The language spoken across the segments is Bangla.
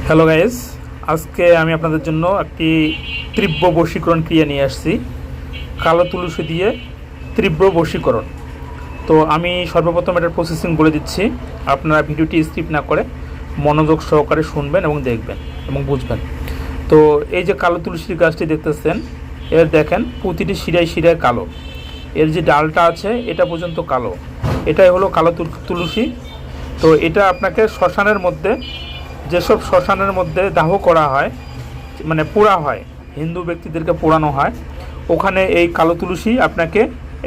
হ্যালো গাইস, আজকে আমি আপনাদের জন্য একটি তীব্র বশীকরণ ক্রিয়া নিয়ে আসছি। কালো তুলসী দিয়ে তীব্র বশীকরণ। তো আমি সর্বপ্রথম এটার প্রসেসিং বলে দিচ্ছি। আপনারা ভিডিওটি স্কিপ না করে মনোযোগ সহকারে শুনবেন এবং দেখবেন এবং বুঝবেন। তো এই যে কালো তুলসীর গাছটি দেখতেছেন, এর দেখেন প্রতিটি শিরায় শিরায় কালো। এর যে ডালটা আছে এটা পর্যন্ত কালো। এটাই হলো কালো তুলসী। তো এটা আপনাকে শ্মশানের মধ্যে, যেসব শ্মশানের মধ্যে দাহ করা হয়, মানে পোড়া হয়, হিন্দু ব্যক্তিদেরকে পোড়ানো হয়, ওখানে এই কালো তুলসী আপনাকে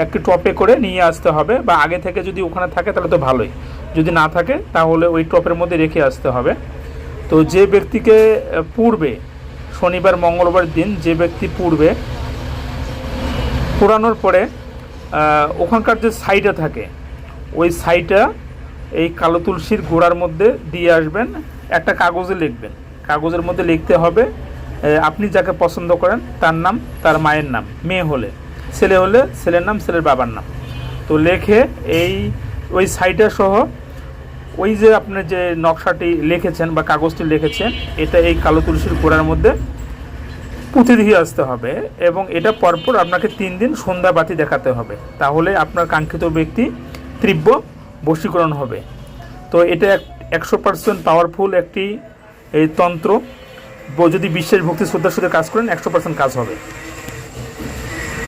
একটি টপে করে নিয়ে আসতে হবে। বা আগে থেকে যদি ওখানে থাকে তাহলে তো ভালোই, যদি না থাকে তাহলে ওই টপের মধ্যে রেখে আসতে হবে। তো যে ব্যক্তিকে পুড়বে, শনিবার মঙ্গলবার দিন যে ব্যক্তি পুড়বে, পোড়ানোর পরে ওখানকার যে সাইডে থাকে ওই সাইডটা এই কালো তুলসীর গোড়ার মধ্যে দিয়ে আসবেন। একটা কাগজে লিখবেন, কাগজের মধ্যে লিখতে হবে আপনি যাকে পছন্দ করেন তার নাম, তার মায়ের নাম, মেয়ে হলে, ছেলে হলে ছেলের নাম, ছেলের বাবার নাম। তো লেখে ওই সাইডটা সহ ওই যে আপনি যে নকশাটি লিখেছেন বা কাগজটি লিখেছেন, এটা এই কালো তুলসীর গোড়ার মধ্যে পুঁতে দিয়ে আসতে হবে। এবং এটা পরপর আপনাকে 3 দিন সন্ধ্যা বাতি দেখাতে হবে, তাহলে আপনার কাঙ্ক্ষিত ব্যক্তি তীব্র বশীকরণ হবে। তো এটা 100% পাওয়ারফুল একটি এই তন্ত্র। যদি বিশ্বাস ভক্তি শ্রদ্ধার সাথে কাজ করেন 100% কাজ হবে।